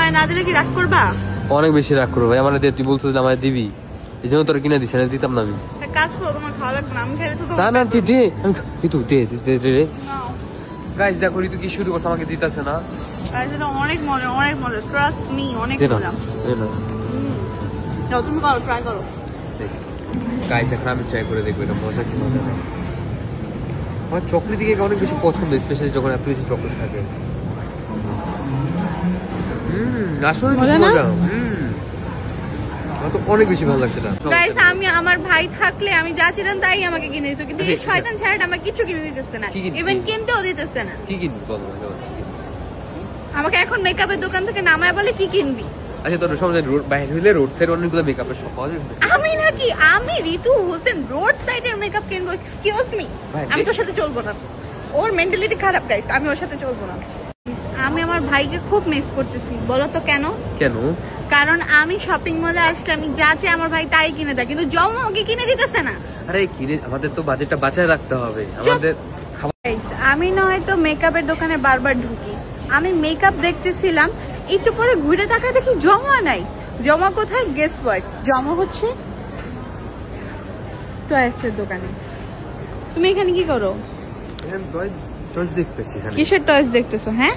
ভাই না দিলে কি রাগ করবা? অনেক বেশি রাগ করবো ভাই। আমার তুই বলছো যে আমার দিবি, এই জন্য তোর কিনে দিস, দিতাম না আমি। কাজ করো, তোমার খাওয়া লাগবে না, আমি খেলে তো। না না তুই দে, তুই দে। গাইস দেখো ঋতু কি শুরু করছে, আমাকে দিতেছে না। অনেক মজা, অনেক মজা, ট্রাস্ট মি, অনেক মজা। তুমি করো, ট্রাই করো। গাইস এখন আমি ট্রাই করে দেখবো এটা মজা কি মজা। আমার চকলেট কেক অনেক বেশি পছন্দ, স্পেশালি যখন এত বেশি চকলেট থাকে। আসলে মজা। আমার তো অনেক বেশি ভালো লাগছে। গাইস আমি আমার ভাই থাকলে আমি যা ছিলাম তাই আমাকে কিনে দিত, কিন্তু এই শয়তান ছেলেটা আমাকে কিছু কিনে দিতেছে না, ইভেন কিনতেও দিতেছে না। কি কিনবি বল? আমাকে এখন মেকআপের দোকান থেকে নামায় বলে কি কিনবি। আচ্ছা তোর সব বাইরে হইলে রোড সাইড অনেকগুলো মেকআপের শপ পাওয়া যায়। আমি নাকি, আমি ঋতু হোসেন রোড সাইডের মেকআপ কিনবো? এক্সকিউজ মি, আমি তোর সাথে চলবো না। ওর মেন্টালিটি খারাপ গাইস, আমি ওর সাথে চলবো না। আমি আমার ভাইকে খুব মিস করতেছি। বলো তো কেন? কারণ আমি শপিং মলে আসলে আমি যা চাই আমার ভাই তাই কিনে দেয়, কিন্তু জমা ওকে কিনে দিতেছে না। আরে কিনে, আমাদের তো বাজেটটা বাঁচায় রাখতে হবে। আমাদের আমি না হয়তো মেকআপের দোকানে বারবার ঢুকি, আমি মেকআপ দেখতেছিলাম, একটু পরে ঘুরে তাকায় দেখি জমা নাই। জমা কোথায়? গেস হোয়াট, জমা হচ্ছে টয়েসের দোকানে। তুমি এখানে কি করো? টয়েস দেখতেছি। কিসের টয়েস দেখতেছো? হ্যাঁ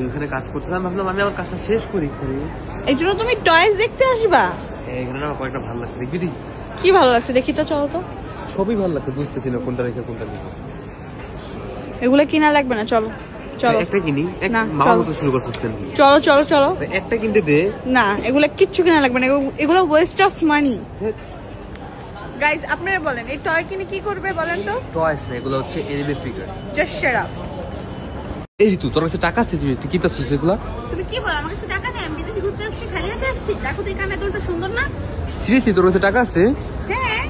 এখানে কাজ করতেছিলাম, ভাবলাম আমি আমার কাজটা শেষ করি। এই জন্য তুমি টয়েস দেখতে আসবা? এখানে আমার কয়েকটা ভালো লাগছে, দেখবি? কি ভালো লাগছে দেখি তো, চলো তো। সবই ভালো লাগছে, বুঝতেছি না কোনটা রেখে কোনটা নিবো। এগুলো কিনা লাগবে না, চলো চলো একটা কিনি। মামার মতো শুরু করছিস কেন? চলো চলো চলো, একটা কিনতে দে না। এগুলো কিচ্ছু কিনা লাগবে না, এগুলো ওয়েস্ট অফ মানি। গাইজ আপনারা বলেন এই টয় কিনে কি করবে বলেন তো? টয়স না, এগুলো হচ্ছে anime figure. Just shut up. এই ঋতু তোর কাছে টাকা আছে? তুই কিনতেছিস এগুলা? তুমি কি বল? আমার কাছে টাকা নেই, আমি বিদেশে ঘুরতে আসছি, খালি হাতে আসছি। দেখো তো এই কানের দুলটা সুন্দর না? সিরিয়াসলি তোর কাছে টাকা আছে? হ্যাঁ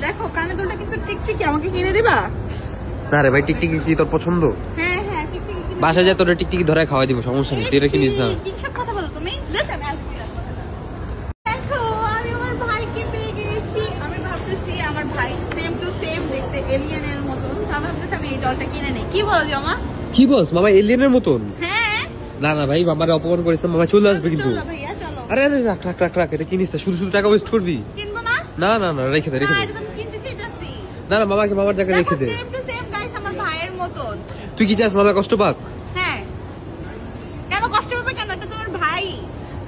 দেখো কানের দুলটা কিন্তু টিকটিকি, আমাকে কিনে দিবা? না রে ভাই, টিকটিকি কি তোর পছন্দ? হ্যাঁ হ্যাঁ টিকটিকি কিনে। বাসায় যা তোর টিকটিকি ধরে খাওয়াই দিব, সমস্যা নেই, তুই এটা কিনিস না। কি সব কথা বলো তুমি? দেখো আমি আমার ভাইকে পেয়ে গেছি। আমি ভাবতেছি আমার ভাই সেম টু সেম দেখতে এলিয়েনের মতন, আমি ভাবতেছি আমি এই ডলটা কিনে নেই। কি বল জামা? কি বলছ? মামা এলিয়েনের মতন? হ্যাঁ। না না ভাই, মামারে অপমান করিস না, মামা চলে আসবে কিন্তু। চলো ভাইয়া চলো। আরে আরে রাখ রাখ রাখ রাখ, এটা কিনিস না, শুধু শুধু টাকা ওয়েস্ট করবি। কিনবো না? না না না, রেখে দে রেখে দে। এটা তুমি কিনতে চাইতাছি। না না, মামাকে মামার জায়গায় রেখে দে। সেম টু সেম গাইস, আমার ভাইয়ের মতন। তুই কি চাস মামা কষ্ট পাক? হ্যাঁ। কেন কষ্ট পাবে কেন? এটা তোমার ভাই।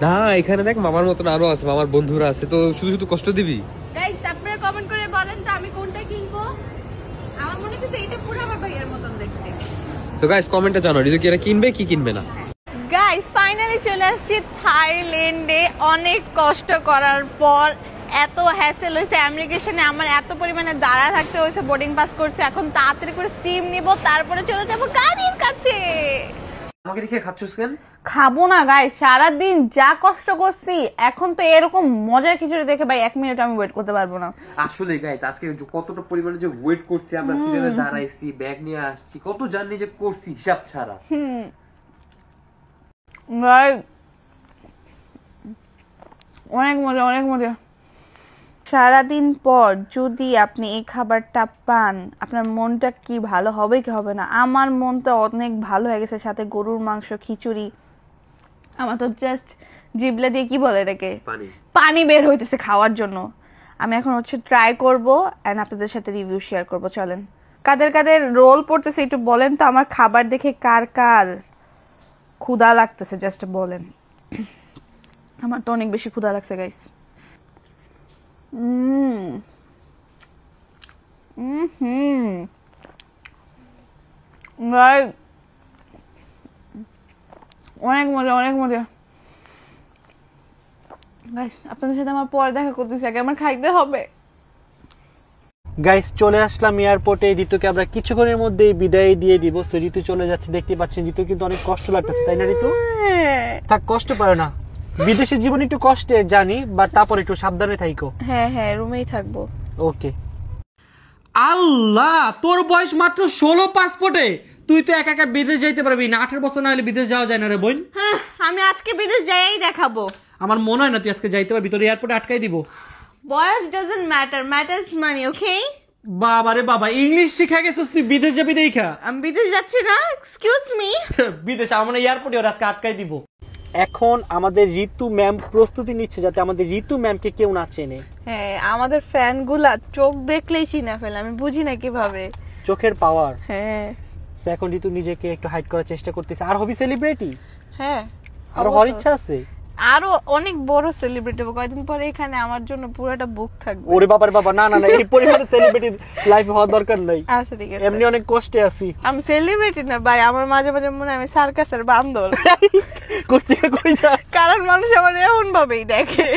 না এখানে দেখ মামার মতন আরো আছে, মামার বন্ধুরা আছে, তো শুধু শুধু কষ্ট দিবি? গাইস আপনারা কমেন্ট করে বলেন তো আমি কোনটা কিনবো। আমার মনে হচ্ছে এটা পুরো আমার ভাইয়ের মতন দেখতে। তো গাইস কমেন্টে জানাও রিজু কি এটা কিনবে কি কিনবে না। গাইস ফাইনালি চলে আসছি থাইল্যান্ডে। অনেক কষ্ট করার পর এত হ্যাসেল হয়েছে ইমিগ্রেশনে, আমার এত পরিমাণে দাঁড়া থাকতে হয়েছে, বোর্ডিং পাস করছে। এখন তাড়াতাড়ি করে সিম নিব, তারপরে চলে যাবো গাড়ির কাছে। আমাকে দেখে খাচ্ছস কেন? খাবো না গাইস, সারাদিন যা কষ্ট করছি, এখন তো এরকম মজার খিচুড়ি দেখে ভাই 1 মিনিট আমি ওয়েট করতে পারবো না। আসলে গাইস আজকে কতটা পরিমাণে যে ওয়েট করছি আমরা, সিরিয়ালে দাঁড়াইছি, ব্যাগ নিয়ে আসছি, কত জার্নি যে করছি হিসাব ছাড়া। ভাই অনেক মজা, অনেক মজা। সারাদিন পর যদি আপনি এই খাবারটা পান, আপনার মনটা কি ভালো হবে কি হবে না? আমার মনটা অনেক ভালো হয়ে গেছে, সাথে গরুর মাংস, খিচুড়ি। আমার তো জাস্ট জিবলা দিয়ে কি বলে এটাকে, পানি বের হইতেছে খাওয়ার জন্য। আমি এখন হচ্ছে ট্রাই করবো এন্ড আপনাদের সাথে রিভিউ শেয়ার করবো। চলেন, কাদের কাদের রোল পড়তেছে একটু বলেন তো। আমার খাবার দেখে কার কার ক্ষুধা লাগতেছে জাস্ট বলেন। আমার তো অনেক বেশি ক্ষুধা লাগছে গাইস। অনেক মজা, অনেক মজা গাইস। আপনাদের সাথে আমার পরে দেখা করতেছি, আগে আমার খাইতে হবে। গাইস চলে আসলাম এয়ারপোর্টে। ঋতুকে আমরা কিছুক্ষণের মধ্যেই বিদায় দিয়ে দিব। সো ঋতু চলে যাচ্ছে, দেখতে পাচ্ছেন। ঋতু কিন্তু অনেক কষ্ট লাগতেছে, তাই না ঋতু? থাক, কষ্ট পায় না, বিদেশের জীবন একটু কষ্টের জানি, বাট তারপর একটু সাবধানে থাইকো। হ্যাঁ হ্যাঁ, রুমেই থাকবো। ওকে। আল্লাহ, তোর বয়স মাত্র 16, পাসপোর্টে তুই তো একা একা বিদেশ যাইতে পারবি না। 18 বছর না হলে বিদেশ যাওয়া যায় না রে বোন। হ্যাঁ, আমি আজকে বিদেশ যাইই দেখাবো। আমার মনে হয় না তুই আজকে যাইতে পারবি, তোর এয়ারপোর্টে আটকাই দিব। বয়স ডাজন্ট ম্যাটার, ম্যাটারস মানি। ওকে বাবা রে বাবা, ইংলিশ শিখা গেছিস তুই, বিদেশ যাবি দেখা। আমি বিদেশ যাচ্ছি না, এক্সকিউজ মি। বিদেশ আমার এয়ারপোর্টে ওর আজকে আটকাই দিব। এখন আমাদের ঋতু ম্যাম প্রস্তুতি নিচ্ছে যাতে আমাদের ঋতু ম্যামকে কেউ না চেনে। হ্যাঁ, আমাদের ফ্যান গুলা চোখ দেখলেই চিনা ফেলে, আমি বুঝি না কিভাবে। চোখের পাওয়ার। হ্যাঁ এখন ঋতু নিজেকে একটু হাইড করার চেষ্টা করতেছে। আর হবি সেলিব্রিটি? হ্যাঁ, আরো হওয়ার ইচ্ছা আছে? আরো অনেক বড় সেলিব্রিটি হবো কয়েকদিন পরে, এখানে আমার জন্য পুরোটা বুক থাকবে। ওরে বাবার বাবা, না না না, এই পরিমাণে সেলিব্রিটি লাইফে হওয়ার দরকার নাই। আচ্ছা ঠিক আছে, এমনি অনেক কষ্টে আছি। আমি সেলিব্রিটি না ভাই, আমার মাঝে মাঝে মনে হয় আমি সার্কাসের বান্দর। করতে কই যা, কারণ মানুষ আমার এমন ভাবেই দেখে।